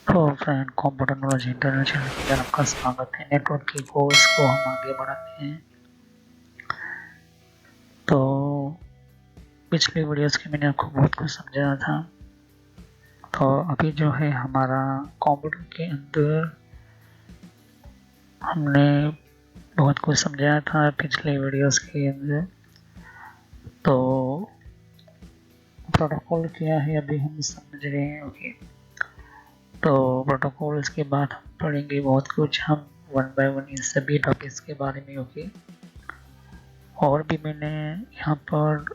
तो friend, computer knowledge internet channel के अंदर आपका स्वागत है। नेटवर्क की कोर्स को हम आगे बढ़ाते हैं। तो पिछले वीडियोस के मैंने आपको बहुत कुछ समझाया था। तो अभी जो है हमारा कंप्यूटर के अंदर हमने बहुत कुछ समझाया था पिछले वीडियोस के अंदर। तो प्रोटोकॉल क्या है अभी हम समझ रहे हैं। ओके, तो प्रोटोकॉल्स के बाद हम पढ़ेंगे बहुत कुछ, हम वन बाय वन इन सभी टॉपिक्स के बारे में। ओके, और भी मैंने यहाँ पर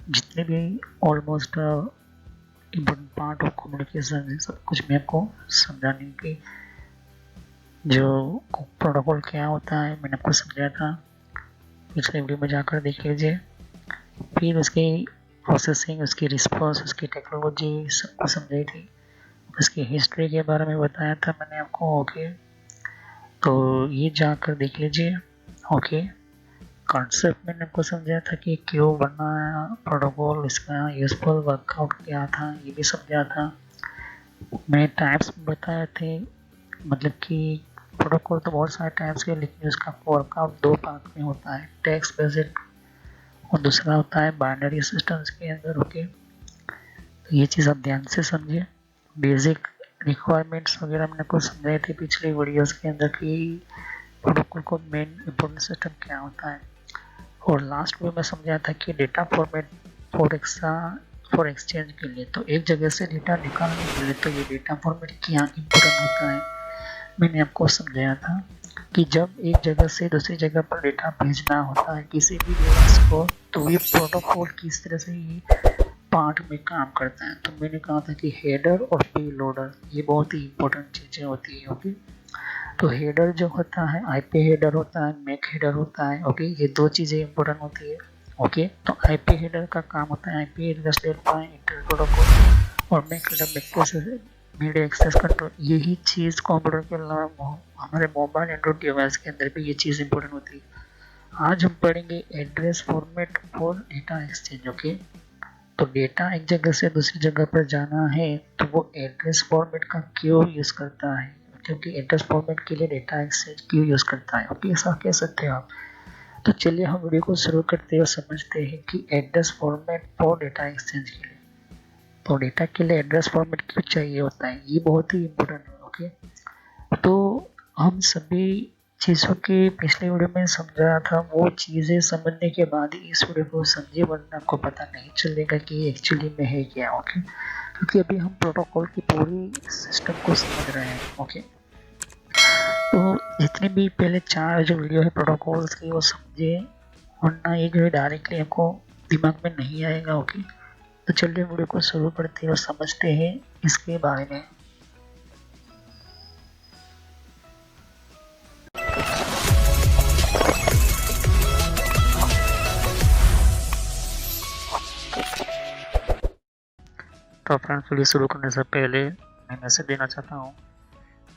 जितने भी almost important part of communication है सब कुछ मैं आपको समझाने की, जो प्रोटोकॉल क्या होता है मैंने आपको समझाया था। पिछले वीडियो में जाकर देख लीजिए। फिर उसकी प्रोसेसिंग, उसकी रिस्पॉन्स, उसकी टेक्नोलॉजी सब कुछ समझाई थी। उसकी हिस्ट्री के बारे में बताया था मैंने आपको। ओके, तो ये जाकर देख लीजिए। ओके, कॉन्सेप्ट मैंने आपको समझाया था कि क्यों बना प्रोटोकॉल, इसका यूजफुल वर्कआउट क्या था ये भी समझा था। मैंने टाइप्स बताए थे, मतलब कि प्रोटोकॉल तो बहुत सारे टाइप्स के, लेकिन उसका वर्कआउट दो पार्ट में होता है, टेक्स्ट बेस्ड और दूसरा होता है बाइनरी सिस्टम्स के अंदर। ओके, तो ये चीज़ आप ध्यान से समझिए। बेसिक रिक्वायरमेंट्स वगैरह मैंने आपको समझाए थे पिछले वीडियोस के अंदर कि प्रोटोकॉल को मेन इंपॉर्टेंट सिस्टम क्या होता है। और लास्ट में मैं समझाया था कि डेटा फॉर्मेट फॉर एक्सचेंज के लिए, तो एक जगह से डेटा निकालने के लिए तो ये डेटा फॉर्मेट क्या इम्पोर्टेंट होता है मैंने आपको समझाया था कि जब एक जगह से दूसरी जगह पर डेटा भेजना होता है किसी भी डिवाइस को, तो ये प्रोटोकॉल किस तरह से ये पार्ट में काम करता है। तो मैंने कहा था कि हेडर और पेलोडर ये बहुत ही इंपॉर्टेंट चीज़ें होती है। ओके, तो हेडर जो होता है, आईपी हेडर होता है, मैक हेडर होता है। ओके, ये दो चीज़ें इंपॉर्टेंट होती है। ओके, तो आईपी हेडर का काम होता है आईपी एड्रेस देता है इंटरनेट प्रोटोकॉल, और MAC header media access control. यही चीज़ कंप्यूटर के अलावा हमारे मोबाइल एंड्रॉइड डिवाइस के अंदर भी ये चीज़ इंपॉर्टेंट होती है। आज हम पढ़ेंगे address format for data exchange. Okay, तो डेटा एक जगह से दूसरी जगह पर जाना है तो वो एड्रेस फॉर्मेट का क्यों यूज़ करता है, क्योंकि एड्रेस फॉर्मेट के लिए डेटा एक्सचेंज क्यों यूज़ करता है। ओके, ऐसा कह सकते हैं आप। तो चलिए हम वीडियो को शुरू करते हैं और समझते हैं कि address format for data exchange के लिए, तो डेटा के लिए एड्रेस फॉर्मेट क्यों चाहिए होता है, ये बहुत ही इम्पोर्टेंट है। ओके, तो हम सभी चीज़ों के पिछले वीडियो में समझाया था, वो चीज़ें समझने के बाद ही इस वीडियो को समझिए, वरना आपको पता नहीं चलेगा कि एक्चुअली में है क्या। ओके, क्योंकि अभी हम प्रोटोकॉल की पूरी सिस्टम को समझ रहे हैं। ओके, तो जितने भी पहले चार जो वीडियो है प्रोटोकॉल्स की वो समझिए, वरना ये जो है डायरेक्टली आपको दिमाग में नहीं आएगा। ओके, तो चलिए वीडियो को शुरू करते हैं और समझते हैं इसके बारे में। तो फ्रेंड्स, वीडियो शुरू करने से पहले मैं मैसेज देना चाहता हूँ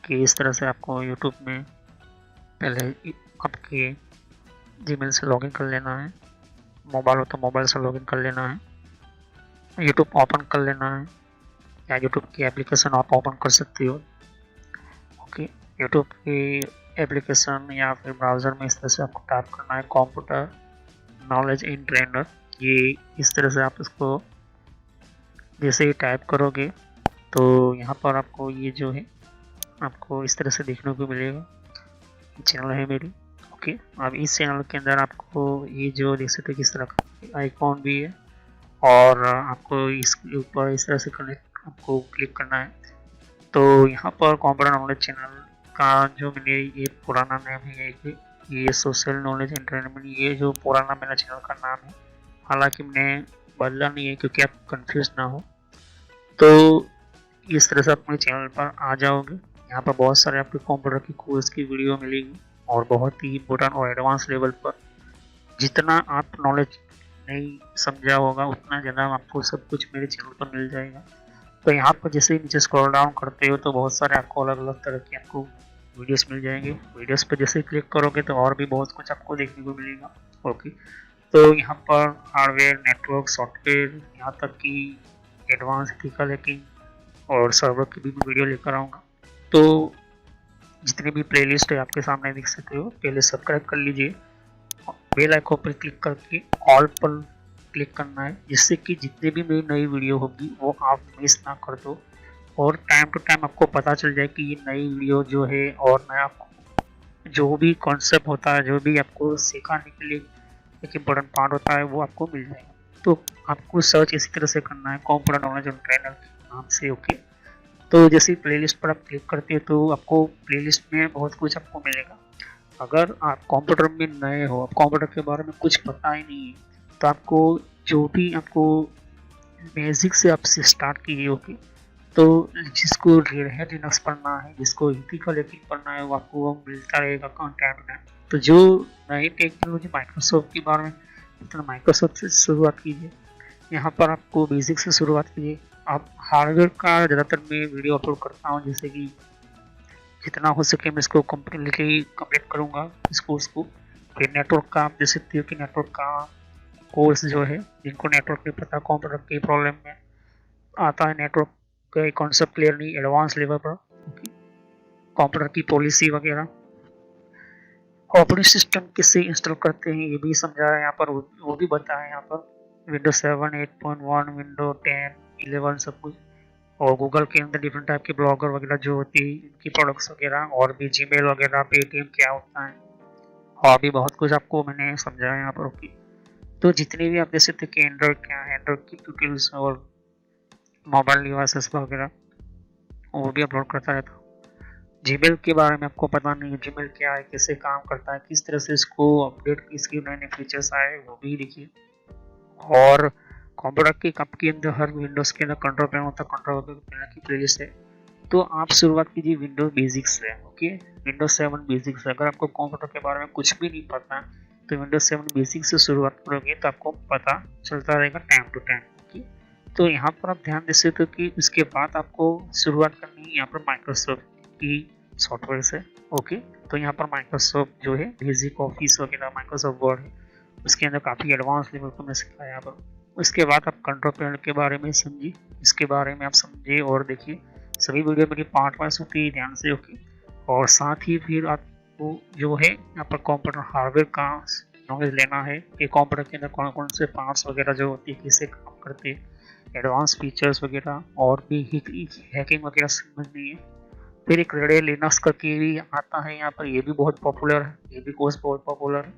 कि इस तरह से आपको यूट्यूब में पहले आपके जीमेल से लॉगिन कर लेना है। मोबाइल हो तो मोबाइल से लॉगिन कर लेना है, यूट्यूब ओपन कर लेना है, या यूट्यूब की एप्लीकेशन आप ओपन कर सकते हो। ओके, यूट्यूब की एप्लीकेशन या फिर ब्राउज़र में इस तरह से आपको टाइप करना है कंप्यूटर नॉलेज इन ट्रेनर। ये इस तरह से आप इसको जैसे ही टाइप करोगे तो यहाँ पर आपको ये जो है आपको इस तरह से देखने को मिलेगा। चैनल है मेरी। ओके, अब इस चैनल के अंदर आपको ये जो देख सकते हैं किस तरह का आइकॉन भी है, और आपको इसके ऊपर इस तरह से कनेक्ट आपको क्लिक करना है। तो यहाँ पर कंप्यूटर नॉलेज चैनल का जो मैंने ये पुराना नाम है, ये सोशल नॉलेज एंटरटेनमेंट, ये जो पुराना मेरा चैनल का नाम है, हालांकि मैंने बदला नहीं है क्योंकि आप कंफ्यूज ना हो। तो इस तरह से आप मेरे चैनल पर आ जाओगे। यहाँ पर बहुत सारे आपके कंप्यूटर की कोर्स की वीडियो मिलेगी, और बहुत ही इम्पोर्टेंट और एडवांस लेवल पर जितना आप नॉलेज नहीं समझा होगा उतना ज़्यादा आपको सब कुछ मेरे चैनल पर मिल जाएगा। तो यहाँ पर जैसे ही नीचे स्क्रॉल डाउन करते हो तो बहुत सारे आपको अलग अलग तरह के आपको वीडियोस मिल जाएंगे। वीडियोस पर जैसे ही क्लिक करोगे तो और भी बहुत कुछ आपको देखने को मिलेगा। ओके, तो यहाँ पर हार्डवेयर, नेटवर्क, सॉफ्टवेयर, यहाँ तक कि एडवांस एथिकल हैकिंग और सर्वर की भी वीडियो लेकर आऊँगा। तो जितनी भी प्लेलिस्ट है आपके सामने देख सकते हो, पहले सब्सक्राइब कर लीजिए, बेल आइकन पर क्लिक करके ऑल पर क्लिक करना है, जिससे कि जितने भी मेरी नई वीडियो होगी वो आप मिस ना कर दो, और टाइम टू टाइम आपको पता चल जाए कि ये नई वीडियो जो है और नया जो भी कॉन्सेप्ट होता है, जो भी आपको सिखाने के लिए एक इम्पोर्टेंट पार्ट होता है, वो आपको मिल जाएगा। तो आपको सर्च इसी तरह से करना है, कंप्यूटर नॉलेज ऑन ट्रेनर के नाम से। ओके, तो जैसे प्लेलिस्ट पर आप क्लिक करते हो तो आपको प्लेलिस्ट में बहुत कुछ आपको मिलेगा। अगर आप कंप्यूटर में नए हो, आप कंप्यूटर के बारे में कुछ पता ही नहीं है, तो आपको जो भी आपको बेसिक से आपसे स्टार्ट कीजिए। ओके, तो जिसको रेड हैट लिनक्स पढ़ना है, जिसको इथिकल हैकिंग पढ़ना है, वो आपको वो मिलता रहेगा कंटेंट में। तो जो नई टेक्नोलॉजी माइक्रोसॉफ्ट के बारे में, तो माइक्रोसॉफ्ट से शुरुआत कीजिए। यहाँ पर आपको बेसिक से शुरुआत कीजिए। आप हार्डवेयर का ज़्यादातर मैं वीडियो अपलोड करता हूँ, जैसे कि जितना हो सके मैं इसको कम्प्लीटली कंप्लीट करूँगा इस कोर्स को। फिर नेटवर्क का आप देख सकते हो कि नेटवर्क का कोर्स जो है, जिनको नेटवर्क नहीं पता, कंप्यूटर की प्रॉब्लम में आता है, नेटवर्क का कॉन्सेप्ट क्लियर नहीं एडवांस लेवल पर, कंप्यूटर की पॉलिसी वगैरह, ऑपरेटिंग सिस्टम किससे इंस्टॉल करते हैं ये भी समझा है यहाँ पर, वो भी बताया है यहाँ पर। विंडोज 7, 8.1, विंडो 10, 11 सब कुछ। और गूगल के अंदर डिफरेंट टाइप के ब्लॉगर वगैरह जो होती है, इनकी प्रोडक्ट्स वगैरह, और भी जीमेल वगैरह, पेटीएम क्या होता है, और भी बहुत कुछ आपको मैंने समझाया यहाँ पर। ओके, तो जितने भी आप देख सकते हैं कि एंड्रॉइड क्या है, एंड्रॉइड की ट्यूटोरियल्स और मोबाइल डिवाइसेस वगैरह, वो भी अपलोड करता रहता हूँ। जीमेल के बारे में आपको पता नहीं है, जीमेल क्या है, कैसे काम करता है, किस तरह से इसको अपडेट, इसके नए नए फीचर्स आए, वो भी देखिए। और कंप्यूटर की कप के अंदर हर विंडोज के अंदर कंट्रोल पैनल होता है, कंट्रोल पैनल की प्लेलिस्ट है। तो आप शुरुआत कीजिए विंडोज बेसिक्स से। ओके, विंडोज 7 बेसिक्स से। अगर आपको कंप्यूटर के बारे में कुछ भी नहीं पता तो विंडोज 7 बेसिक्स से शुरुआत करोगे तो आपको पता चलता रहेगा टाइम टू टाइम। ओके, तो यहाँ पर आप ध्यान दे सकते हो कि उसके बाद आपको शुरुआत करनी है यहाँ पर माइक्रोसॉफ्ट की सॉफ्टवेयर से। ओके, तो यहाँ पर माइक्रोसॉफ्ट जो है बेसिक ऑफिस वगैरह, माइक्रोसॉफ्ट वर्ड है, उसके अंदर काफ़ी एडवांस लेवल को मैं सिखाया यहाँ पर। उसके बाद आप कंट्रोल पैनल के बारे में समझिए, इसके बारे में आप समझिए और देखिए। सभी वीडियो मेरी पार्ट वाइज होती है, ध्यान से। ओके, और साथ ही फिर आपको जो है यहाँ पर कंप्यूटर हार्डवेयर का नॉलेज लेना है कि कंप्यूटर के अंदर कौन कौन से पार्ट्स वगैरह जो होती है, कैसे काम करते हैं, एडवांस फीचर्स वगैरह, और भी हैकिंग वगैरह समझनी है। फिर एक रेड लिनक्स करके भी आता है यहाँ पर, ये भी बहुत पॉपुलर है, ये भी कोर्स बहुत पॉपुलर है,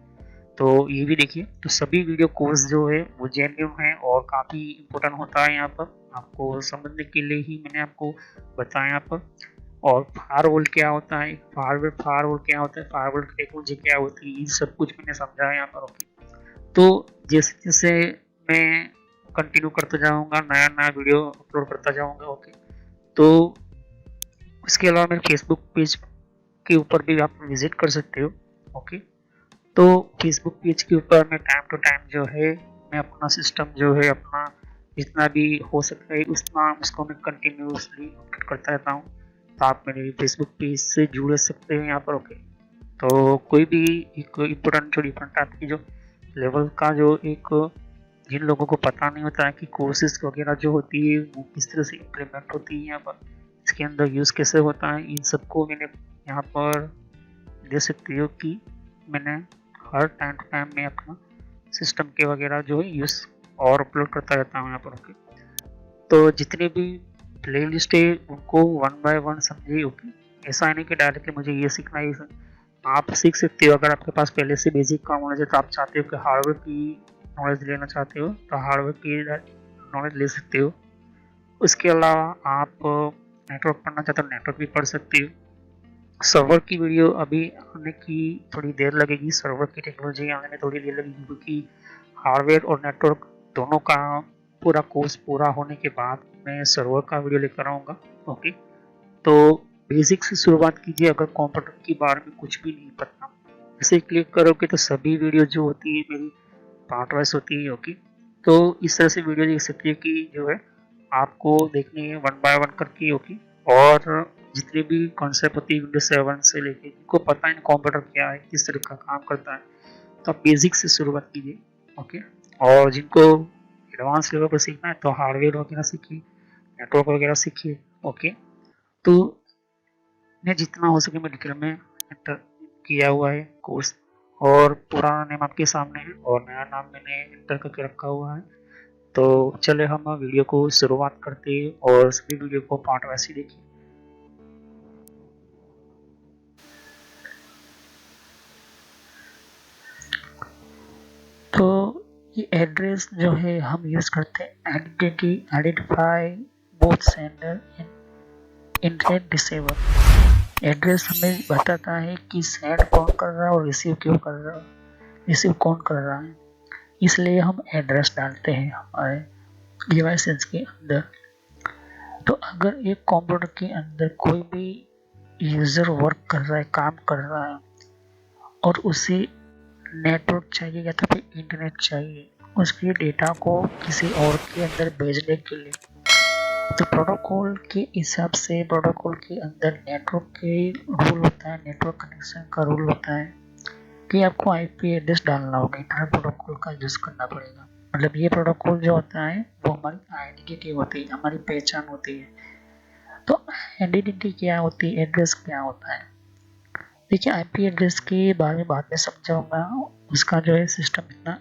तो ये भी देखिए। तो सभी वीडियो कोर्स जो है वो जेन्युइन है और काफ़ी इम्पोर्टेंट होता है यहाँ पर, आपको समझने के लिए ही मैंने आपको बताया यहाँ पर। और फायरवॉल क्या होता है, फायरवॉल क्या होता है, फायरवॉल टेक्नोलॉजी क्या होती है, ये सब कुछ मैंने समझाया यहाँ पर। ओके, तो जैसे जैसे मैं कंटिन्यू करता जाऊँगा, नया नया वीडियो अपलोड करता जाऊँगा। ओके, तो इसके अलावा मेरे फेसबुक पेज के ऊपर भी आप विजिट कर सकते हो। ओके, तो फेसबुक पेज के ऊपर मैं टाइम टू टाइम जो है मैं अपना सिस्टम जो है अपना जितना भी हो सकता है उतना उसको मैं कंटिन्यूसली अपडेट करता रहता हूँ। तो आप मेरे फेसबुक पेज से जुड़ सकते हैं यहाँ पर। ओके, तो कोई भी एक इम्पोर्टेंट जो डिफरेंट टाइप की जो लेवल का जो एक, जिन लोगों को पता नहीं होता है कि कोर्सेज वगैरह जो होती है वो किस तरह से इम्प्लीमेंट होती है यहाँ पर, इसके अंदर यूज़ कैसे होता है, इन सबको मैंने यहाँ पर दे सकती हो कि मैंने हर टाइम टू टाइम में अपना सिस्टम के वगैरह जो है यूज़ और अपलोड करता रहता हूँ यहाँ पर। ओके, तो जितने भी प्ले लिस्ट है उनको वन बाय वन समझिए। ओके, ऐसा नहीं कि डायरेक्टली मुझे ये सीखना है, आप सीख सकते हो। अगर आपके पास पहले से बेसिक का नॉलेज है तो आप चाहते हो कि हार्डवेयर की नॉलेज लेना चाहते हो तो हार्डवेयर की नॉलेज ले सकते हो। उसके अलावा आप नेटवर्क पढ़ना चाहते हो, नेटवर्क भी पढ़ सकते हो। सर्वर की वीडियो अभी आने की थोड़ी देर लगेगी, सर्वर की टेक्नोलॉजी आने में थोड़ी देर लगेगी, क्योंकि हार्डवेयर और नेटवर्क दोनों का पूरा कोर्स पूरा होने के बाद मैं सर्वर का वीडियो लेकर आऊँगा। ओके, तो बेसिक से शुरुआत कीजिए। अगर कंप्यूटर के बारे में कुछ भी नहीं पता, इसे क्लिक करोगे तो सभी वीडियो जो होती है मेरी पार्ट वाइज होती है। ओके, तो इस तरह से वीडियो देख सकती है कि जो है आपको देखनी है वन बाय वन करके। ओके, और जितने भी कॉन्सेप्ट होती है विंडोज 7 से लेके, जिनको पता है कंप्यूटर क्या है, किस तरह का काम करता है, तो आप बेसिक से शुरुआत कीजिए। ओके, और जिनको एडवांस लेवल पर सीखना है तो हार्डवेयर वगैरह सीखिए, नेटवर्क वगैरह सीखिए। ओके, तो मैं जितना हो सके मैं डिटेल में एंटर किया हुआ है कोर्स, और पुराना नेम आपके सामने है और नया नाम मैंने एंटर करके रखा हुआ है। तो चले हम वीडियो को शुरुआत करते हैं और सभी वीडियो को पार्ट वाइज ही देखिए। तो ये एड्रेस जो है हम यूज करते हैं identify both sender and intent receiver. Address हमें बताता है कि सेंड कौन कर रहा है और रिसीव क्यों कर रहा है, रिसीव कौन कर रहा है, इसलिए हम एड्रेस डालते हैं हमारे डिवाइसेस के अंदर। तो अगर एक कंप्यूटर के अंदर कोई भी यूजर वर्क कर रहा है, काम कर रहा है, और उसे नेटवर्क चाहिए या तो फिर इंटरनेट चाहिए उसके डेटा को किसी और के अंदर भेजने के लिए, तो प्रोटोकॉल के हिसाब से प्रोटोकॉल के अंदर नेटवर्क के रूल होता है, नेटवर्क कनेक्शन का रूल होता है कि आपको आईपी एड्रेस डालना होगा, इंटरनेट प्रोटोकॉल का यूज करना पड़ेगा। मतलब ये प्रोटोकॉल जो होता है वो हमारी आइडेंटिटी होती है, हमारी पहचान होती है। तो आइडेंटिटी क्या होती है, एड्रेस क्या होता है? देखिए आईपी एड्रेस के बारे में बाद में समझाऊंगा, उसका जो है सिस्टम इतना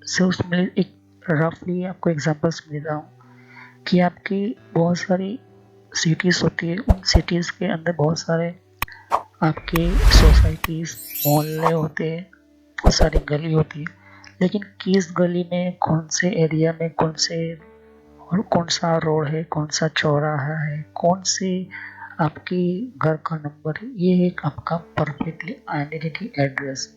से उसमें एक रफली आपको एग्जांपल समझा हूँ कि आपकी बहुत सारी सिटीज़ होती है, उन सिटीज़ के अंदर बहुत सारे आपके सोसाइटीज़ मोहल्ले होते हैं, बहुत सारी गली होती है, लेकिन किस गली में कौन से एरिया में कौन से और कौन सा रोड है, कौन सा चौराहा है, कौन से आपके घर का नंबर है, ये एक आपका परफेक्टली आइडेंटिटी एड्रेस।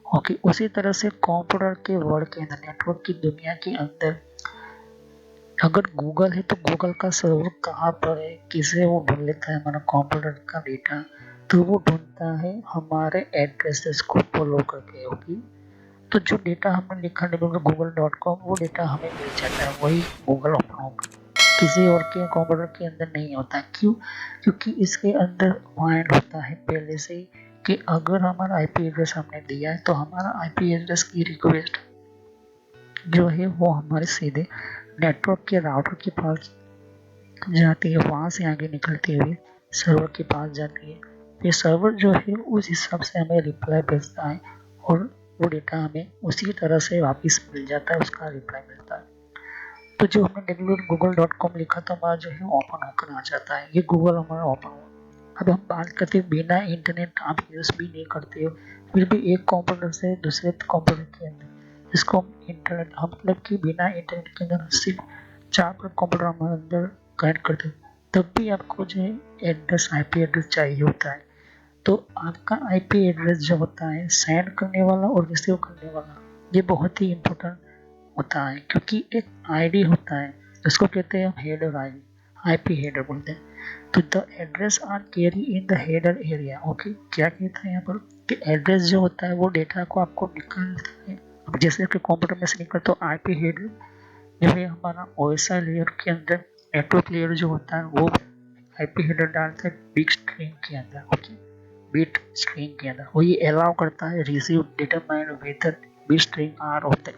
ओके, उसी तरह से कंप्यूटर के वर्ल्ड के अंदर, नेटवर्क की दुनिया के अंदर अगर गूगल है तो गूगल का सर्वर कहाँ पर है, किसे वो ढूंढ लेता है हमारा कंप्यूटर का डेटा, तो वो ढूंढता है हमारे एड्रेसेस को फॉलो करके। ओके, तो जो डेटा हमने लिखा google.com वो डेटा हमें मिल जाता है, वही गूगल ओपन होगा, किसी और के कंप्यूटर के अंदर नहीं होता। क्यों? क्योंकि इसके अंदर पॉइंट होता है पहले से ही कि अगर हमारा आईपी एड्रेस हमने दिया है तो हमारा आईपी एड्रेस की रिक्वेस्ट जो है वो हमारे सीधे नेटवर्क के राउटर के पास जाती है, वहाँ से आगे निकलती हुई सर्वर के पास जाती है, फिर सर्वर जो है उस हिसाब से हमें रिप्लाई भेजता है और वो डेटा हमें उसी तरह से वापस मिल जाता है, उसका रिप्लाई मिलता है। तो जो हमने google.com लिखा था हमारा जो है ओपन होकर आ जाता है, ये गूगल हमारा ओपन हुआ। अब हम बात करते हैं बिना इंटरनेट आप यूज भी नहीं करते हो, फिर भी एक कंप्यूटर से दूसरे कंप्यूटर के अंदर जिसको हम इंटरनेट, हम मतलब कि बिना इंटरनेट के अंदर सिर्फ 4 कंप्यूटर हमारे अंदर कनेक्ट करते हैं, तब भी आपको जो है एड्रेस आईपी एड्रेस चाहिए होता है। तो आपका आईपी एड्रेस जो होता है सेंड करने वाला और रिसीव करने वाला, ये बहुत ही इम्पोर्टेंट होता है, क्योंकि एक आईडी होता है जिसको कहते हैं हेडर आईडी, आईपी हेडर बोलते हैं। तो the address are carry in the header area. Okay, क्या कहता है यहाँ पर कि एड्रेस जो होता है वो डेटा को आपको निकालता है। अब जैसे कि कंप्यूटर में से निकल तो आईपी हेडर जो है हमारा ओएसआई लेयर के अंदर, नेटवर्क लेयर जो होता है वो आईपी हेडर डालता है बिट स्ट्रिंग के अंदर। ओके, बिट स्ट्रिंग के अंदर वो ये अलाउ करता है receive determine whether bit string are of the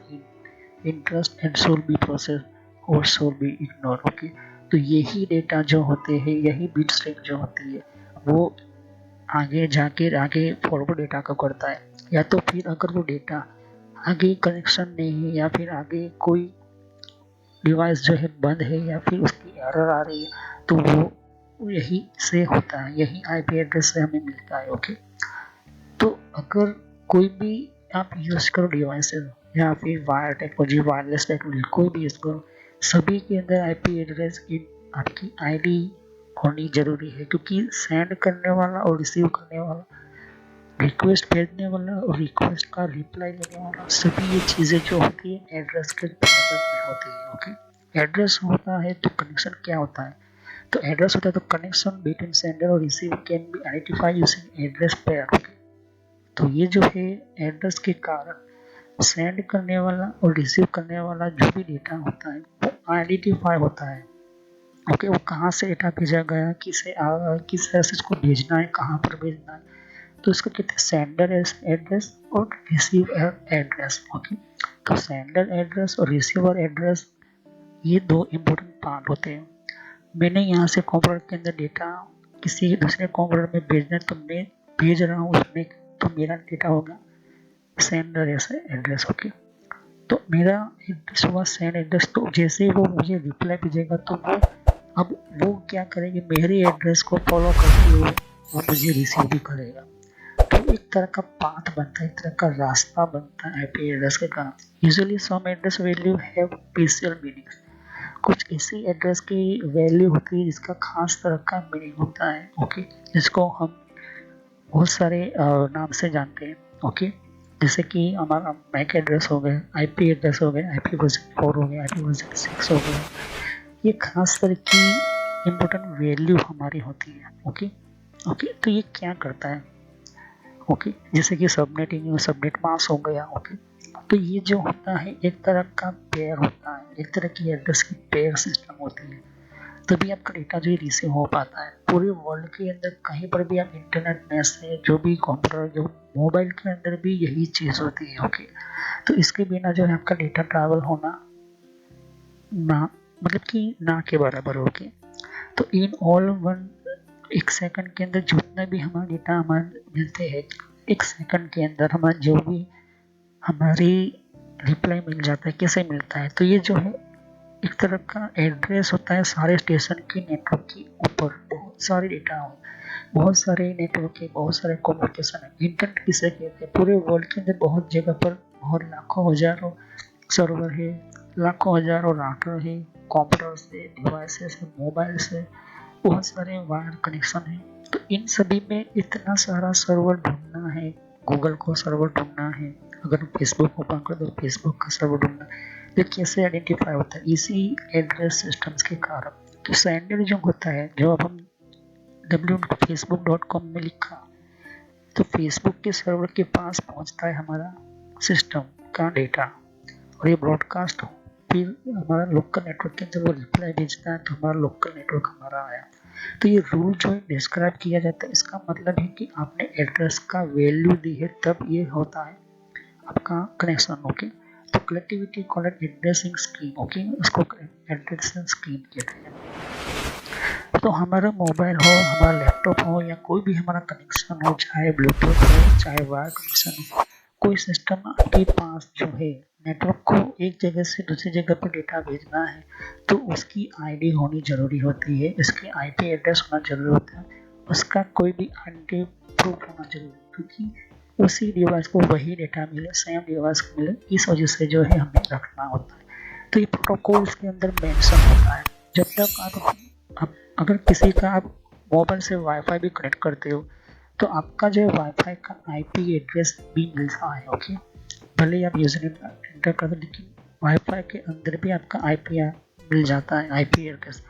interest and should be processed और should be ignored। ओके, तो यही डेटा जो होते हैं, यही बिट स्ट्रिंग जो होती है वो आगे जाके आगे फॉरवर्ड डेटा को करता है, या तो फिर अगर वो डेटा आगे कनेक्शन नहीं है या फिर आगे कोई डिवाइस जो है बंद है या फिर उसकी एरर आ रही है तो वो यही से होता है, यही आईपी एड्रेस से हमें मिलता है। ओके, तो अगर कोई भी आप यूज करो डिवाइसेस या फिर वायर टेक्नोलॉजी, वायरलेस टेक्नोलॉजी कोई भी यूज करो, सभी के अंदर आईपी एड्रेस की आपकी आईडी होनी जरूरी है, क्योंकि सेंड करने वाला और रिसीव करने वाला, रिक्वेस्ट भेजने वाला और रिक्वेस्ट का रिप्लाई देने वाला, सभी ये चीज़ें जो होती है एड्रेस के मदद में होती है। ओके, एड्रेस होता है तो कनेक्शन क्या होता है, तो एड्रेस होता है तो कनेक्शन बिटवीन सेंडर और receiver can be identify using address pair. तो ये जो है एड्रेस के कारण सेंड करने वाला और रिसीव करने वाला जो भी डेटा होता है वो आइडेंटिफाई होता है। ओके, वो कहाँ से डेटा भेजा गया, किसे किस तरह से इसको भेजना है, कहाँ पर भेजना है, तो इसको कहते हैं सेंडर एड्रेस और रिसीवर एड्रेस। ओके, तो सेंडर एड्रेस और रिसीवर एड्रेस ये दो इम्पोर्टेंट पार्ट होते हैं। मैंने यहाँ से कंप्यूटर के अंदर डेटा किसी दूसरे कंप्यूटर में भेजना है तो मैं भेज रहा हूँ उसमें, तो मेरा डेटा होगा सेंडर ऐसे एड्रेस। ओके, तो मेरा एड्रेस हुआ सेंड एड्रेस। तो जैसे ही वो मुझे रिप्लाई भेजेगा तो वो अब वो क्या करेगी, मेरे एड्रेस को फॉलो करते हुए वो मुझे रिसीव भी करेगा। तो एक तरह का पाथ बनता है, एक तरह का रास्ता बनता है आईपी एड्रेस के कारण। Usually some address value have special meaning. कुछ ऐसी एड्रेस की वैल्यू होती है जिसका खास तरह का मीनिंग होता है। ओके, जिसको हम बहुत सारे नाम से जानते हैं। ओके, जैसे कि हमारा मैक एड्रेस हो गया, आईपी एड्रेस हो गया, आईपी वर्जन 4 हो गया, आईपी वर्जन 6 हो गया। ये खास तरह की इम्पोर्टेंट वैल्यू हमारी होती है। ओके ओके, तो ये क्या करता है? ओके, जैसे कि सबनेटिंग, सबनेट मास्क हो गया। ओके, तो ये जो होता है एक तरह का पेयर होता है, एक तरह की एड्रेस की पेयर सिस्टम होती है। तभी आपका डेटा जो रिसीव हो पाता है। पूरे वर्ल्ड के अंदर कहीं पर भी आप इंटरनेट मैसेज जो भी कंप्यूटर जो मोबाइल के अंदर भी यही चीज़ होती है। ओके, तो इसके बिना जो है आपका डेटा ट्रैवल होना ना, मतलब कि ना के बराबर। ओके, तो इन ऑल वन, एक सेकंड के अंदर जितना भी हमारा डेटा हमारे मिलते हैं, एक सेकंड के अंदर हमारा जो भी हमारी रिप्लाई मिल जाता है। कैसे मिलता है? तो ये जो है एक तरह का एड्रेस होता है सारे स्टेशन के नेटवर्क के ऊपर। बहुत सारे डेटा हो, बहुत सारे नेटवर्क के, बहुत सारे कम्युनिकेशन है। इंटरनेट किसे कहते हैं? पूरे वर्ल्ड के अंदर बहुत जगह पर बहुत लाखों हजारों सर्वर है, लाखों हजारों राउटर है, कंप्यूटर से, डिवाइसेस से, मोबाइल से, बहुत सारे वायर कनेक्शन है। तो इन सभी में इतना सारा सर्वर ढूंढना है, गूगल को सर्वर ढूंढना है, अगर फेसबुक ओपन कर दो फेसबुक का सर्वर ढूंढना है। ये कैसे आइडेंटिफाई होता है? इसी एड्रेस सिस्टम्स के कारण। तो सेंडर जो होता है, जो अब हम www.facebook.com में लिखा, तो फेसबुक के सर्वर के पास पहुंचता है हमारा सिस्टम का डेटा, और ये ब्रॉडकास्ट हो, फिर हमारा लोकल नेटवर्क के अंदर वो रिप्लाई भेजता है, तो हमारा लोकल नेटवर्क हमारा आया। तो ये रूल जो है डिस्क्राइब किया जाता है, इसका मतलब है कि आपने एड्रेस का वैल्यू दी है तब ये होता है आपका कनेक्शन। ओके, तो connectivity called addressing scheme. Okay, उसको एड्रेसिंग स्कीम कहते हैं। तो हमारा मोबाइल हो, हमारा लैपटॉप हो, या कोई भी हमारा कनेक्शन हो, चाहे ब्लूटूथ हो, चाहे वायर कनेक्शन हो, कोई सिस्टम आपके पास जो है नेटवर्क को एक जगह से दूसरी जगह पर डेटा भेजना है, तो उसकी आईडी होनी जरूरी होती है, इसकी आईपी एड्रेस होना जरूरी होता है, उसका कोई भी आईडी प्रूफ होना जरूरी है, क्योंकि उसी डिवाइस को वही डेटा मिले, सेम डिवाइस को मिले, इस वजह से जो है हमें रखना होता है। तो ये प्रोटोकॉल के अंदर मेंशन होता है। जब तक आप अगर किसी का आप मोबाइल से वाईफाई भी कनेक्ट करते हो, तो आपका जो है वाईफाई का आईपी एड्रेस भी मिलता है। ओके, भले ही आप यूजर एंटर कर दो, लेकिन वाईफाई के अंदर भी आपका आईपी मिल जाता है, आईपी एड्रेस।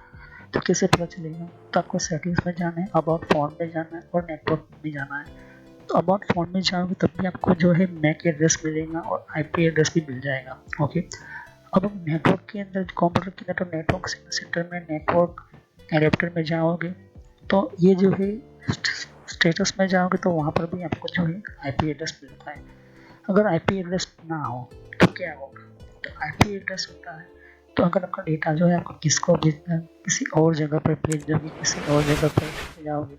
तो कैसे पता चलेगा? तो आपको सेटिंग्स में जाना है, अबाउट फोन में जाना है, और नेटवर्क में जाना है। तो अबाउट फोन में जाओगे तब भी आपको जो है मैक एड्रेस मिलेगा और आईपी एड्रेस भी मिल जाएगा। ओके, अब हम नेटवर्क के अंदर, कंप्यूटर के अंदर, तो नेटवर्क सेंटर में नेटवर्क एडेप्टर में जाओगे, तो ये जो है स्टेटस में जाओगे, तो वहाँ पर भी आपको जो है आईपी एड्रेस मिलता है। अगर आईपी एड्रेस ना हो तो क्या होगा? तो आईपी एड्रेस होता है, तो अगर आपका डेटा जो है आपको किसको भेजना है, किसी और जगह पर भेज दोगे, किसी और जगह पर जाओगे,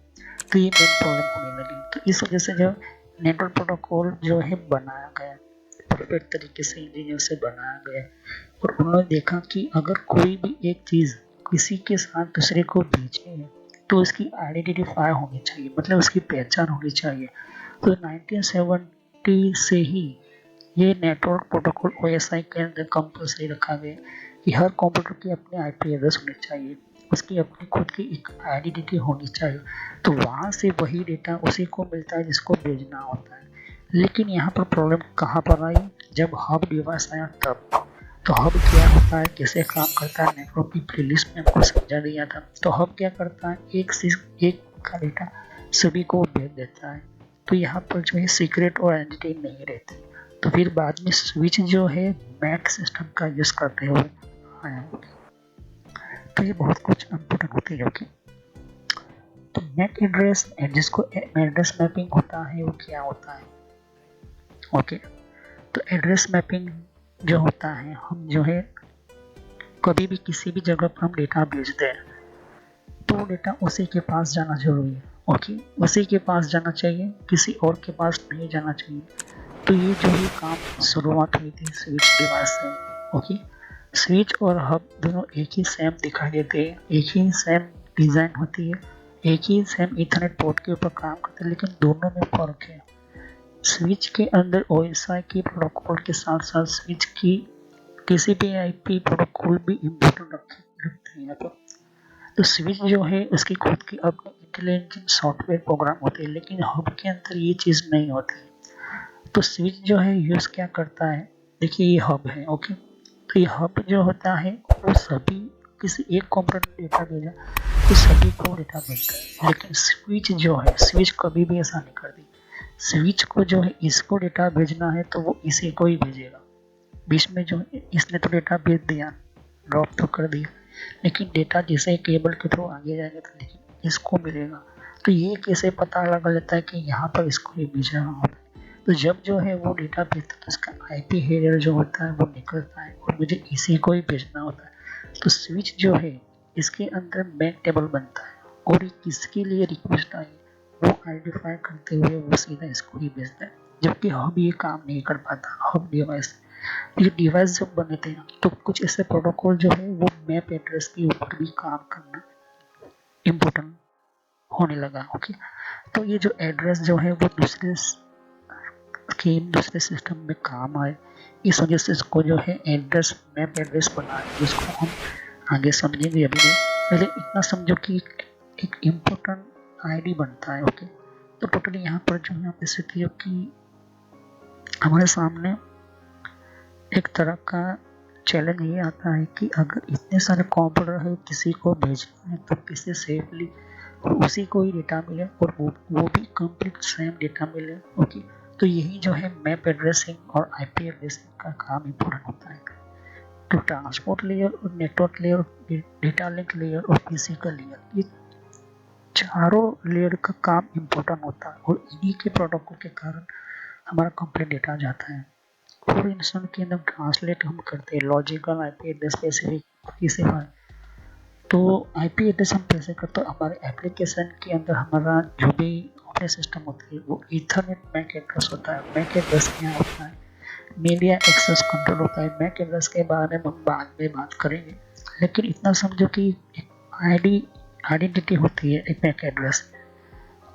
तो ये मेन प्रॉब्लम होने लगी। तो इस वजह से जो नेटवर्क प्रोटोकॉल जो है बनाया गया, परफेक्ट तरीके से इंजीनियर से बनाया गया, और उन्होंने देखा कि अगर कोई भी एक चीज़ किसी के साथ दूसरे को भेजनी है, तो उसकी आइडेंटिफाई होनी चाहिए, मतलब उसकी पहचान होनी चाहिए। तो 1970 से ही ये नेटवर्क प्रोटोकॉल OSI के अंदर कंपल्सरी रखा गया कि हर कंप्यूटर की अपनी आईपी एड्रेस होनी चाहिए, उसकी अपनी खुद की एक आइडेंटिटी होनी चाहिए। तो वहाँ से वही डेटा उसी को मिलता है जिसको भेजना होता है। लेकिन यहाँ पर प्रॉब्लम कहाँ पर आई? जब हब डिवाइस आया तब। तो हब क्या होता है, कैसे काम करता है, नेटवर्क की प्लेलिस्ट में हमको समझा दिया था। तो हब क्या करता है, एक का डेटा सभी को भेज देता है। तो यहाँ पर जो है सीक्रेट और आइडेंटिटी नहीं रहती। तो फिर बाद में स्विच जो है मैक सिस्टम का यूज करते हुए आया। तो ये बहुत कुछ इम्पोर्टेंट होती है। ओके, तो मैक एड्रेस, जिसको एड्रेस मैपिंग होता है, वो क्या होता है? ओके, तो एड्रेस मैपिंग जो होता है, हम जो है कभी भी किसी भी जगह पर हम डेटा भेजते हैं, तो डेटा उसी के पास जाना जरूरी है। ओके, उसी के पास जाना चाहिए, किसी और के पास नहीं जाना चाहिए। तो ये जो भी काम शुरुआत हुई थी स्विच डिवाइस से। ओके, स्विच और हब दोनों एक ही सेम दिखाई देते हैं, एक ही सेम डिज़ाइन होती है, एक ही सेम ईथरनेट पोर्ट के ऊपर काम करते हैं, लेकिन दोनों में फ़र्क है। स्विच के अंदर OSI की प्रोटोकॉल के साथ साथ स्विच की किसी भी IP प्रोटोकॉल भी इम्पोर्टेंट रखते हैं। तो स्विच जो है उसकी खुद की अपनी इंटेलिजेंट सॉफ्टवेयर प्रोग्राम होते हैं, लेकिन हब के अंदर ये चीज़ नहीं होती। तो स्विच जो है यूज़ क्या करता है, देखिए ये हब है। ओके, तो ये हब जो होता है वो सभी किसी एक कंपोनेंट डेटा भेजा तो सभी को डेटा भेजता है, लेकिन स्विच जो है, स्विच कभी भी ऐसा नहीं करती। स्विच को जो है इसको डेटा भेजना है तो वो इसी को ही भेजेगा। बीच में जो इसने तो डेटा भेज दिया, ड्रॉप तो कर दिया, लेकिन डेटा जैसे केबल के थ्रू आगे जाएगा तो लेकिन इसको मिलेगा। तो ये कैसे पता लगा लेता है कि यहाँ पर इसको ही भेजना होता है। तो जब जो है वो डेटा भेजता है तो उसका IP हेडर जो होता है वो निकलता है और मुझे इसी को ही भेजना होता है। तो स्विच जो है इसके अंदर मैक टेबल बनता है और ये किसके लिए रिक्वेस्ट आई वो आइडेंटिफाई करते हुए वो सीधा इसको ही भेजता है, जबकि हब ये काम नहीं कर पाता। हब डिवाइस, ये डिवाइस जब बने थे तो कुछ ऐसे प्रोटोकॉल जो है वो मैप एड्रेस के ऊपर भी काम करना इम्पोर्टेंट होने लगा। ओके, तो ये जो एड्रेस जो है वो दूसरे सिस्टम में काम आए, इस वजह से इसको जो है एड्रेस मैप एड्रेस बना है, जिसको हम आगे समझेंगे। अभी नहीं, पहले इतना समझो कि एक इम्पोर्टेंट ID बनता है। ओके, तो टोटली यहाँ पर जो है आप स्थिति हो कि हमारे सामने एक तरह का चैलेंज ये आता है कि अगर इतने सारे कंप्यूटर है किसी को भेजना है तो किसी सेफली उसी को ही डेटा मिले और वो भी कंप्लीट सेम डेटा मिले। ओके, तो यही जो है मैप एड्रेसिंग और IP एड्रेसिंग का काम इम्पोर्टेंट होता है। तो ट्रांसपोर्ट लेयर और network layer, data link layer और फिजिकल लेयर, ये चारों लेयर का काम इम्पोर्टेंट होता है और इन्हीं के प्रोटोकॉल के कारण हमारा कंप्लीट डेटा जाता है। फॉर इंस्टेंस के अंदर ट्रांसलेट हम करते हैं लॉजिकल IP एड्रेस स्पेसिफिक किसे है, तो IP एड्रेस हम कैसे करते हैं, हमारे एप्लीकेशन के अंदर हमारा जो भी ऑपरेटिंग सिस्टम होती है वो ईथरनेट मैक एड्रेस होता है। मैक एड्रेस क्या होता है, मीडिया एक्सेस कंट्रोल होता है। मैक एड्रेस के बारे में हम बाद में बात करेंगे, लेकिन इतना समझो कि एक आइडेंटिटी होती है एक मैक एड्रेस,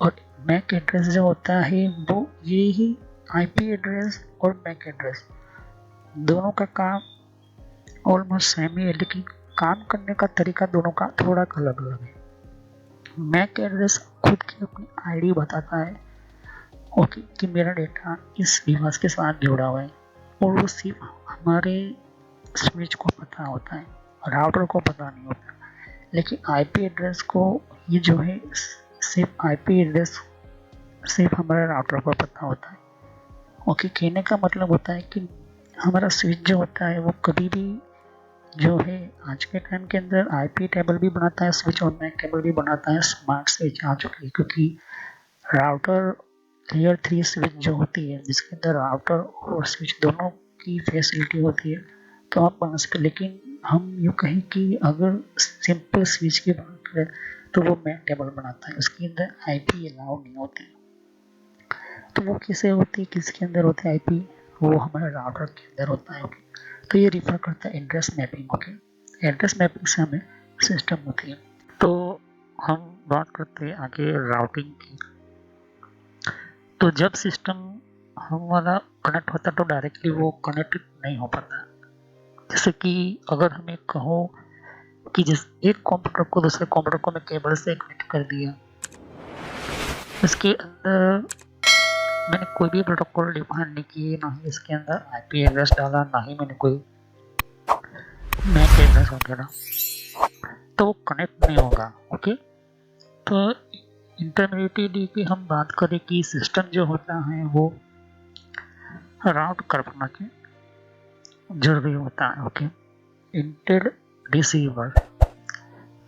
और मैक एड्रेस जो होता है वो ये ही IP एड्रेस और मैक एड्रेस दोनों का काम ऑलमोस्ट सेम ही है, लेकिन काम करने का तरीका दोनों का थोड़ा अलग अलग है। मैक एड्रेस खुद की अपनी ID बताता है, ओके, कि मेरा डेटा इस डिवाइस के साथ जुड़ा हुआ है, और वो सिर्फ हमारे स्विच को पता होता है, राउटर को पता नहीं होता। लेकिन IP एड्रेस को ये जो है सिर्फ IP एड्रेस सिर्फ हमारे राउटर को पता होता है। ओके, कहने का मतलब होता है कि हमारा स्विच जो होता है वो कभी भी जो है आज के टाइम के अंदर IP टेबल भी बनाता है स्विच और मैक टेबल भी बनाता है। स्मार्ट स्विच आ चुकी है, क्योंकि राउटर लेयर 3 स्विच जो होती है जिसके अंदर राउटर और स्विच दोनों की फैसिलिटी होती है, तो आप बना सकते। लेकिन हम यूँ कहें कि अगर सिंपल स्विच की बात करें तो वो मैक टेबल बनाता है, उसके अंदर IP अलाउ नहीं होती। तो वो किसे होती है, किसके अंदर होता है IP, वो हमारे राउटर के अंदर होता है। तो ये रिफर करता है address mapping. Okay, address mapping से हमें सिस्टम होती है। तो हम बात करते हैं आगे राउटिंग की। तो जब सिस्टम हमारा कनेक्ट होता है तो डायरेक्टली वो कनेक्ट नहीं हो पाता। जैसे कि अगर हमें कहो कि जिस एक कंप्यूटर को दूसरे कंप्यूटर को मैं केबल से कनेक्ट कर दिया, इसके अंदर मैंने कोई भी प्रोटोकॉल डिफाइन नहीं किए, ना ही इसके अंदर IP एड्रेस डाला, ना ही मैंने कोई मैक एड्रेस वगैरह, तो वो कनेक्ट नहीं होगा। ओके, तो इंटरमीडिएट की हम बात करें कि सिस्टम जो होता है वो राउट करना के जरूरी होता है। ओके, इंटर रिसीवर,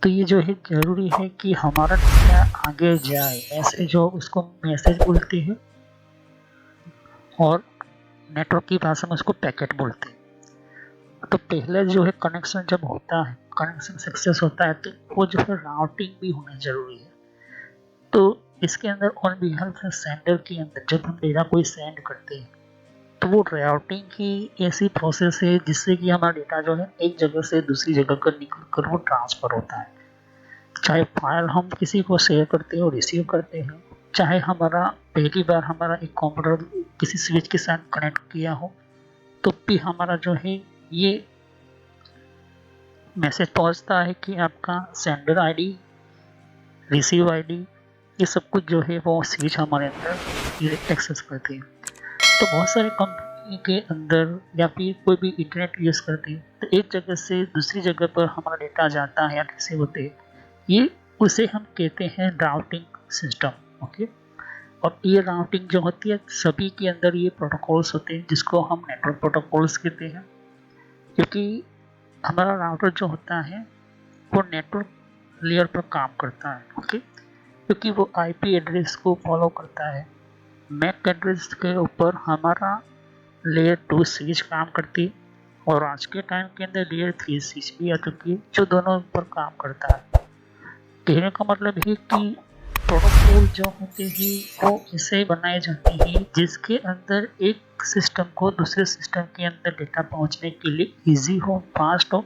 तो ये जो है जरूरी है कि हमारा डेटा आगे जाए, मैसेज हो उसको मैसेज बोलते हैं, और नेटवर्क की भाषा में उसको पैकेट बोलते हैं। तो पहले जो है कनेक्शन जब होता है कनेक्शन सक्सेस होता है तो वो जो है राउटिंग भी होना जरूरी है। तो इसके अंदर ऑन बिहाफ सेंडर के अंदर जब हम डेटा कोई सेंड करते हैं तो वो राउटिंग की ऐसी प्रोसेस है जिससे कि हमारा डेटा जो है एक जगह से दूसरी जगह कर निकल कर वो ट्रांसफ़र होता है। चाहे फाइल हम किसी को शेयर करते हैं और रिसीव करते हैं, चाहे हमारा पहली बार हमारा एक कंप्यूटर किसी स्विच के साथ कनेक्ट किया हो तो भी हमारा जो है ये मैसेज पहुंचता है कि आपका सेंडर आईडी, रिसीव आईडी, ये सब कुछ जो है वो स्विच हमारे अंदर ये एक्सेस करती है। तो बहुत सारे कंपनी के अंदर या फिर कोई भी इंटरनेट यूज़ करते हैं तो एक जगह से दूसरी जगह पर हमारा डेटा जाता है या कैसे होते हैं, ये उसे हम कहते हैं राउटिंग सिस्टम। ओके, और ये राउटिंग जो होती है सभी के अंदर ये प्रोटोकॉल्स होते हैं जिसको हम नेटवर्क प्रोटोकॉल्स कहते हैं, क्योंकि हमारा राउटर जो होता है वो नेटवर्क लेयर पर काम करता है। ओके, क्योंकि वो आईपी एड्रेस को फॉलो करता है। मैक एड्रेस के ऊपर हमारा लेयर 2 स्विच काम करती है और आज के टाइम के अंदर लेयर 3 स्विच भी आ चुकी है जो दोनों पर काम करता है। कहने का मतलब है कि प्रोटोकॉल जो होते हैं वो ऐसे बनाए जाते हैं जिसके अंदर एक सिस्टम को दूसरे सिस्टम के अंदर डेटा पहुंचने के लिए इजी हो, फास्ट हो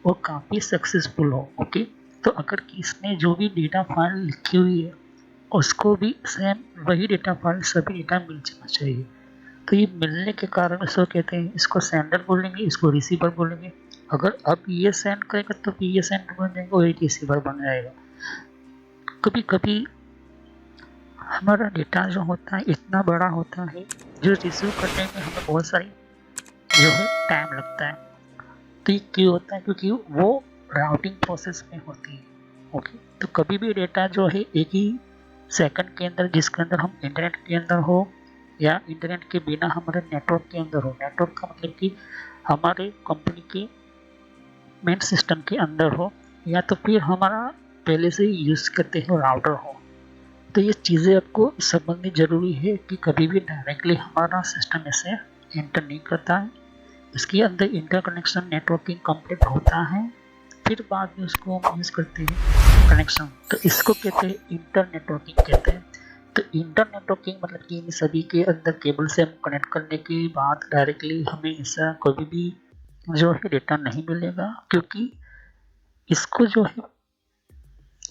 और काफ़ी सक्सेसफुल हो। ओके, तो अगर किसने जो भी डेटा फाइल लिखी हुई है उसको भी सेम वही डेटा फाइल सभी डेटा मिल जाना चाहिए। तो ये मिलने के कारण इसको कहते हैं, इसको सेंडर बोलेंगे, इसको रिसीवर बोलेंगे। अगर अब ये सेंड करेगा तो ये सेंडर बन जाएगा और ये रिसीवर बन जाएगा। कभी कभी हमारा डेटा जो होता है इतना बड़ा होता है जो रिसीव करने में हमें बहुत सारी जो है टाइम लगता है। तो ये क्यों होता है? क्योंकि वो राउटिंग प्रोसेस में होती है। ओके, तो कभी भी डेटा जो है एक ही सेकंड के अंदर, जिसके अंदर हम इंटरनेट के अंदर हो या इंटरनेट के बिना हमारे नेटवर्क के अंदर हो, नेटवर्क का मतलब कि हमारे कंपनी के मेन सिस्टम के अंदर हो या तो फिर हमारा पहले से ही यूज़ करते हो राउटर हो, तो ये चीज़ें आपको समझनी ज़रूरी है कि कभी भी डायरेक्टली हमारा सिस्टम ऐसे एंटर नहीं करता है। इसके अंदर इंटरकनेक्शन नेटवर्किंग कंप्लीट होता है, फिर बाद में उसको हम यूज़ करते हैं कनेक्शन, तो इसको कहते हैं इंटर नेटवर्किंग कहते हैं। तो इंटर नेटवर्किंग मतलब कि इन सभी के अंदर केबल से हम कनेक्ट करने के बाद डायरेक्टली हमें ऐसा कभी भी जो है डेटा नहीं मिलेगा, क्योंकि इसको जो है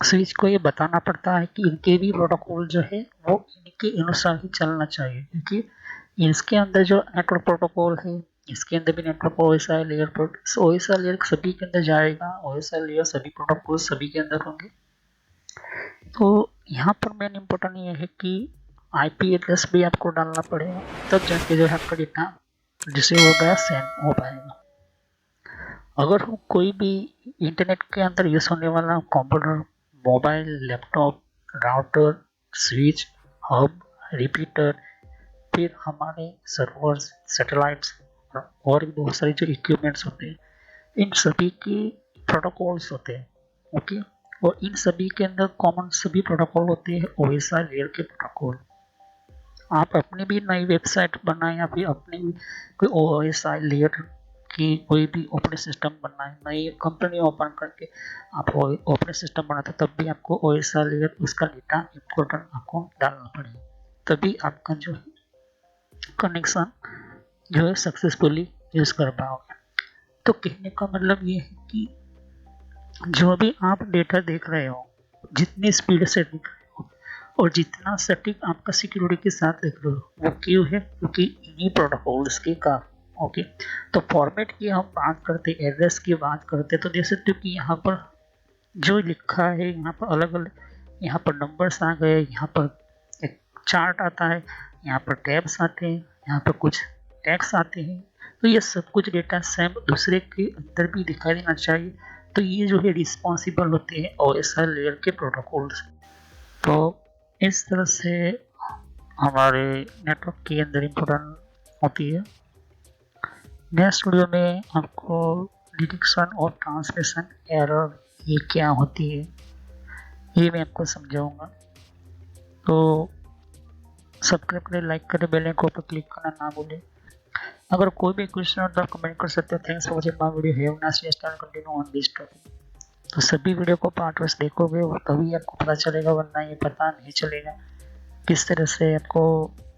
स्विच को ये बताना पड़ता है कि इनके भी प्रोटोकॉल जो है वो इनके अनुसार ही चलना चाहिए, क्योंकि इसके अंदर जो नेटवर्क प्रोटोकॉल है इसके अंदर भी नेटवर्क ओएसआई लेयर पर ओएसआई लेयर सभी के अंदर जाएगा, ओएसआई लेयर सभी प्रोटोकॉल सभी के अंदर होंगे। तो यहाँ पर मेन इम्पोर्टेंट ये है कि आईपी एड्रेस भी आपको डालना पड़ेगा, तब जाके जो है आपका डेटा जिसे हो गया सेंड हो पाएगा। अगर हम कोई भी इंटरनेट के अंदर यूज़ होने वाला computer, mobile, laptop, router, switch, hub, repeater, फिर हमारे सर्वर्स, सैटेलाइट्स और भी बहुत सारे जो इक्विपमेंट्स होते हैं, इन सभी के प्रोटोकॉल्स होते हैं। ओके, और इन सभी के अंदर कॉमन सभी प्रोटोकॉल होते हैं ओएसआई लेयर के प्रोटोकॉल। आप अपनी भी नई वेबसाइट बनाएं या फिर अपनी भी कोई ओएसआई लेयर की कोई भी ऑपरेटिंग सिस्टम बनाएं, नई कंपनी ओपन करके आप ऑपरेटिंग सिस्टम बनाते तब भी आपको ओएसआई लेयर उसका डेटा इम्पोर्टेंट आपको डालना पड़ेगा, तभी आपका जो है कनेक्शन जो है सक्सेसफुली यूज़ कर पाओगे। तो कहने का मतलब ये है कि जो भी आप डेटा देख रहे हो, जितनी स्पीड से देख रहे हो और जितना सटीक आपका सिक्योरिटी के साथ देख रहे हो, वो क्यों है? क्योंकि इन्हीं प्रोटोकॉल्स के कारण। ओके, तो फॉर्मेट की हम बात करते, एड्रेस की बात करते, तो देख सकते हो कि यहाँ पर जो लिखा है यहाँ पर अलग अलग, यहाँ पर नंबर्स आ गए, यहाँ पर एक चार्ट आता है, यहाँ पर टैब्स आते हैं, यहाँ पर कुछ टैग्स आते हैं। तो ये सब कुछ डेटा सेम दूसरे के अंदर भी दिखाई देना चाहिए। तो ये जो है रिस्पॉन्सिबल होते हैं ओएसआई लेयर के प्रोटोकॉल्स। तो इस तरह से हमारे नेटवर्क के अंदर इम्पोर्टेंट होती है। नेक्स्ट वीडियो में आपको डिटेक्शन और ट्रांसलेशन एरर ये क्या होती है ये मैं आपको समझाऊंगा। तो सब्सक्राइब करें, लाइक करें, बेल आइकन पर क्लिक करना ना भूलें। अगर कोई भी क्वेश्चन हो तो आप कमेंट कर सकते हो। Thanks for watching my video, have nice day, start continue on this topic. तो सभी वीडियो को पार्ट वाइज देखोगे तभी आपको पता चलेगा, वरना ये पता नहीं चलेगा किस तरह से आपको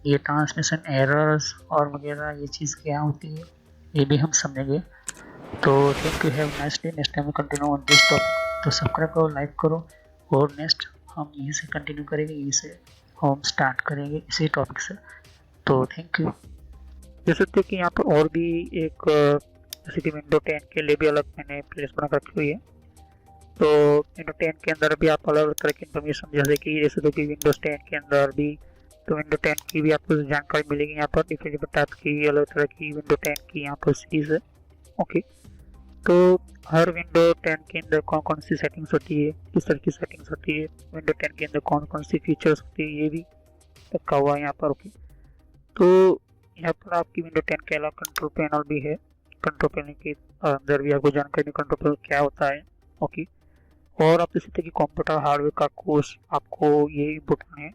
ये ट्रांसमिशन एरर्स और वगैरह ये चीज़ क्या होती है, ये भी हम समझेंगे। तो thank you, have nice day, next time continue on this topic. तो सब्सक्राइब करो, लाइक करो, और नेक्स्ट हम यहीं से कंटिन्यू करेंगे, यहीं से हम स्टार्ट करेंगे इसी टॉपिक से। तो थैंक यू। जैसे कि यहाँ पर और भी एक जैसे कि विंडो 10 के लिए भी अलग मैंने प्लेलिस्ट बना रखी हुई है। तो विंडो 10 के अंदर भी आप अलग अलग तरह की इन्फॉर्मेशन, जैसे कि विंडोज 10 के अंदर भी तो विंडो 10 की भी आपको जानकारी मिलेगी यहाँ पर, डिफरेंट टाइप की अलग तरह की विंडो 10 की यहाँ पर सीरीज है। ओके, तो हर विंडो 10 के अंदर कौन कौन सी सेटिंग्स होती है, किस तरह की सेटिंग्स होती है, विंडो 10 के अंदर कौन कौन सी फीचर्स होती है, ये भी रखा हुआ है यहाँ पर। ओके, तो यहाँ पर आपकी विंडो 10 के अलावा कंट्रोल पैनल भी है। कंट्रोल पैनल के अंदर भी आपको जानकारी कंट्रोल पैनल क्या होता है। ओके, और आप जैसे कि कंप्यूटर हार्डवेयर का कोर्स आपको ये इम्पोर्टेंट है,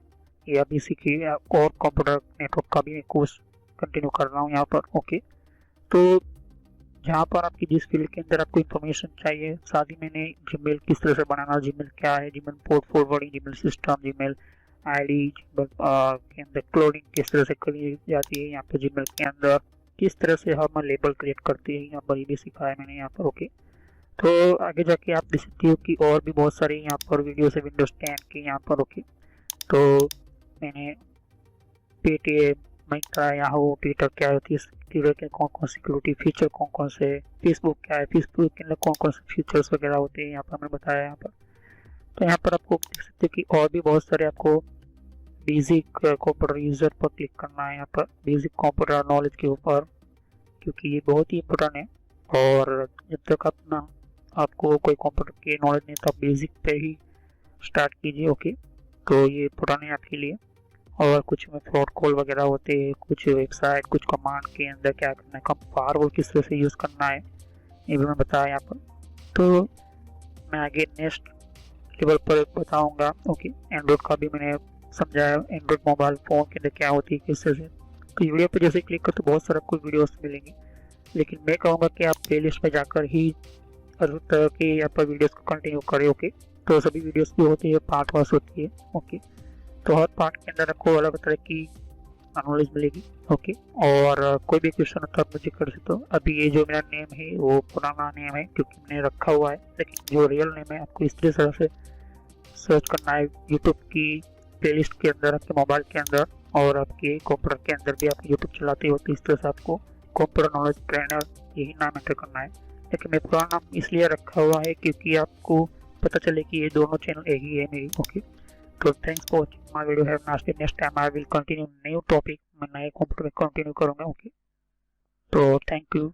या भी सीखिए, और कंप्यूटर नेटवर्क का भी कोर्स कंटिन्यू कर रहा हूँ यहाँ पर। ओके, तो जहाँ पर आपकी जिस फील्ड के अंदर आपको इन्फॉर्मेशन चाहिए, साथ ही मैंने जीमेल किस तरह से बनाना, जीमेल क्या है, Gmail port forwarding, Gmail system, Gmail ID, Gmail के अंदर क्लोनिंग किस तरह से करी जाती है, यहाँ पर जीमेल के अंदर किस तरह से हम लेबल क्रिएट करते हैं, यहाँ पर ये भी सिखाया मैंने यहाँ पर। ओके, तो आगे जाके आप देख सकते हो कि और भी बहुत सारे यहाँ पर वीडियो है विंडोज 10 के यहाँ पर। ओके, तो मैंने पेटीएम, मिंत्रा, याहू, ट्विटर क्या होती है, ट्विटर के कौन कौन सिक्योरिटी फीचर कौन कौन से, फेसबुक क्या है, फेसबुक के अंदर कौन कौन से फीचर्स वगैरह होते हैं यहाँ पर मैंने बताया यहाँ पर। तो यहाँ पर आपको देख सकते हो कि और भी बहुत सारे आपको बेसिक कंप्यूटर यूजर पर क्लिक करना है यहाँ पर, बेसिक कंप्यूटर नॉलेज के ऊपर, क्योंकि ये बहुत ही इम्पोर्टेंट है। और जब तक अपना आपको कोई कंप्यूटर की नॉलेज नहीं तो आप बेसिक पे ही स्टार्ट कीजिए। ओके, तो ये इम्पोर्टेंट है आपके लिए। और कुछ में फ्रॉड कॉल वगैरह होते हैं, कुछ वेबसाइट, कुछ कमांड के अंदर क्या करना है, कम फायरवॉल किस तरह से यूज़ करना है, ये भी मैं बताया यहाँ पर। तो मैं आगे नेक्स्ट लेवल पर बताऊंगा। ओके, एंड्रॉइड का भी मैंने समझाया, एंड्रॉइड मोबाइल फ़ोन के अंदर क्या होती है किस तरह से। तो वीडियो पर जैसे क्लिक कर तो बहुत सारा कुछ वीडियोस मिलेंगे, लेकिन मैं कहूँगा कि आप प्ले लिस्ट में जाकर ही हर तरह के यहाँ पर वीडियोस को कंटिन्यू करें। ओके, तो सभी वीडियोस भी होती है, पार्ट वाइज होती है। ओके, तो हर पार्ट के अंदर आपको अलग तरह की नॉलेज मिलेगी। ओके, और कोई भी क्वेश्चन होता है आप मुझे कर सकते हो। अभी ये जो मेरा नेम है वो पुराना नेम है क्योंकि मैंने रखा हुआ है, लेकिन जो रियल नेम है आपको इस तरह से सर्च करना है यूट्यूब की प्लेलिस्ट के अंदर, आपके मोबाइल के अंदर, और आपके कंप्यूटर के अंदर भी आप यूट्यूब चलाते हो तो इस तरह से आपको कंप्यूटर नॉलेज ट्रेनर यही नाम एंटर करना है। लेकिन मैं पुराना नाम इसलिए रखा हुआ है क्योंकि आपको पता चले कि ये दोनों चैनल एक ही है मेरी। ओके, तो thanks for watching my video, have nice day, next time I will continue new topic, मैं नए कंप्यूटर में कंटिन्यू करूँगा। ओके, तो थैंक यू।